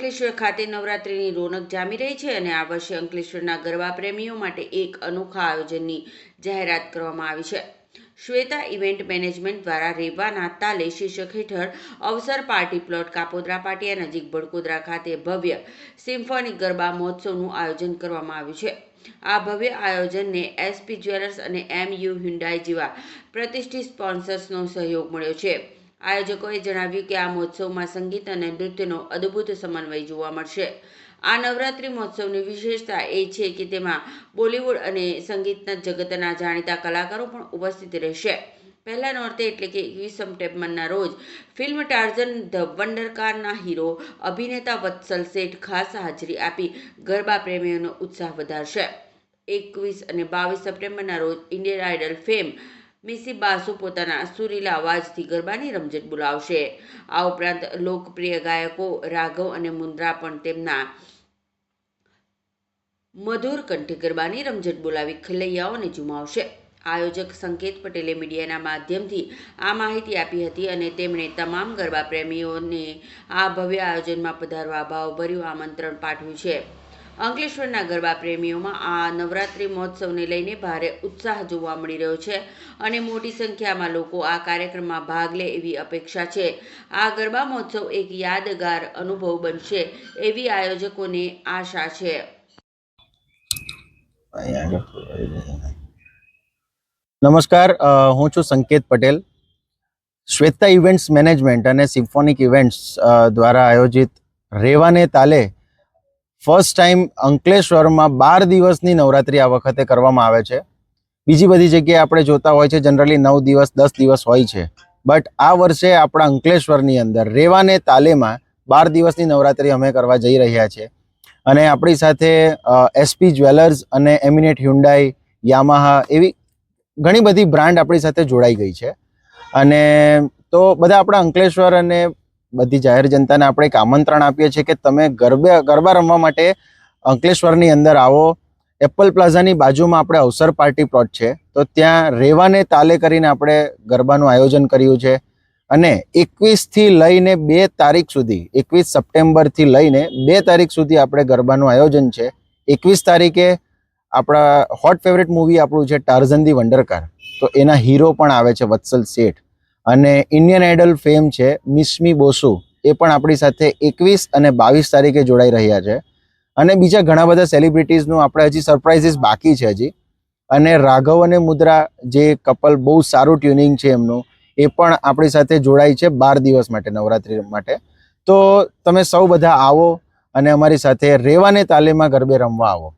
અંકલેશ્વર ખાતે નવરાત્રિની રોનક જામી રહી છે અને આ વર્ષે અંકલેશ્વરના ગરબા પ્રેમીઓ માટે એક અનોખા આયોજનની જાહેરાત કરવામાં આવી છે। શ્વેતા ઇવેન્ટ મેનેજમેન્ટ દ્વારા રેવાના તાલે શીર્ષક હેઠળ અવસર પાર્ટી પ્લોટ કાપોદ્રા પાટિયા નજીક બડકોદરા ખાતે ભવ્ય સિમ્ફોનિક ગરબા મહોત્સવનું આયોજન કરવામાં આવ્યું છે। આ ભવ્ય આયોજનને એસપી જ્વેલર્સ અને MU હ્યુન્ડાઈ જેવા પ્રતિષ્ઠિત સ્પોન્સર્સનો સહયોગ મળ્યો છે। આયોજકોએ જણાવ્યું કે આ મહોત્સવમાં સંગીત અને નૃત્યનો અદ્ભુત સમન્વય જોવા મળશે। આ નવરાત્રિ મહોત્સવની વિશેષતા એ છે કે તેમાં બોલિવૂડ અને સંગીતના જગતના જાણીતા કલાકારો પણ ઉપસ્થિત રહેશે। પહેલા નોરતે એટલે કે 21 સપ્ટેમ્બરના રોજ ફિલ્મ ટાર્ઝન ધ વન્ડર કારના હીરો અભિનેતા વત્સલ શેઠ ખાસ હાજરી આપી ગરબા પ્રેમીઓનો ઉત્સાહ વધારશે। 21 અને 22 સપ્ટેમ્બરના રોજ ઇન્ડિયન આઇડલ ફેમ મિસી બાસુ પોતાના સુરીલા અવાજથી ગરબાની રમઝટ બોલાવશે। આ ઉપરાંત લોકપ્રિય ગાયકો રાઘવ અને મુન્દ્રા પણ તેમના મધુર કંઠે ગરબાની રમઝટ બોલાવી ખેલૈયાઓને ઝુમાવશે। આયોજક સંકેત પટેલે મીડિયાના માધ્યમથી આ માહિતી આપી હતી અને તેમણે તમામ ગરબા પ્રેમીઓને આ ભવ્ય આયોજનમાં પધારવા ભાવભર્યું આમંત્રણ પાઠવ્યું છે। અંકલેશ્વરના ગરબા પ્રેમીઓમાં આ નવરાત્રિ મહોત્સવને લઈને ભારે ઉત્સાહ જોવા મળી રહ્યો છે અને મોટી સંખ્યામાં લોકો આ કાર્યક્રમમાં ભાગ લે એવી અપેક્ષા છે। આ ગરબા મહોત્સવ એક યાદગાર અનુભવ બનશે એવી આયોજકોને આશા છે। નમસ્કાર, હું છું સંકેત પટેલ। શ્વેતા ઇવેન્ટ્સ મેનેજમેન્ટ અને સિમ્ફોનિક ઇવેન્ટ્સ દ્વારા આયોજિત રેવાને તાલે ફર્સ્ટ ટાઈમ અંકલેશ્વરમાં 12 દિવસની નવરાત્રી આ વખતે કરવામાં આવે છે। બીજી બધી જગ્યાએ આપણે જોતા હોય છે જનરલી 9 દિવસ 10 દિવસ હોય છે, બટ આ વર્ષે આપણા અંકલેશ્વરની અંદર રેવાને તાલેમાં 12 દિવસની નવરાત્રી અમે કરવા જઈ રહ્યા છીએ અને આપણી સાથે એસપી જ્વેલર્સ અને એમિનેટ હ્યુન્ડાઈ, યામાહા એવી ઘણી બધી બ્રાન્ડ આપણી સાથે જોડાઈ ગઈ છે અને તો બધા આપણા અંકલેશ્વર અને બધી જાહેર જનતાને આપણે એક આમંત્રણ આપીએ છીએ કે તમે ગરબા રમવા માટે અંકલેશ્વરની અંદર આવો। એપલ પ્લાઝાની બાજુમાં આપણે અવસર પાર્ટી પ્લોટ છે, તો ત્યાં રેવાને તાલે કરીને આપણે ગરબાનું આયોજન કર્યું છે અને 21 થી લઈને 2 તારીખ સુધી 21 સપ્ટેમ્બરથી લઈને 2 તારીખ સુધી આપણે ગરબાનું આયોજન છે। 21 તારીખે આપણા હોટ ફેવરેટ મૂવી આપણું છે ટાર્ઝન ધી વન્ડર કાર, તો એના હીરો પણ આવે છે વત્સલ શેઠ અને ઇન્ડિયન આઇડલ ફેમ છે મિસ્મી બોસુ, એ પણ આપણી સાથે 21 અને 22 તારીખે જોડાઈ રહ્યા છે અને બીજા ઘણા બધા સેલિબ્રિટીઝનું આપણે હજી સરપ્રાઇઝીસ બાકી છે હજી। અને રાઘવ અને મુદ્રા જે કપલ બહુ સારું ટ્યુનિંગ છે એમનું, એ પણ આપણી સાથે જોડાઈ છે 12 દિવસ માટે નવરાત્રિ માટે। તો તમે સૌ બધા આવો અને અમારી સાથે રેવાને તાલેમાં ગરબે રમવા આવો।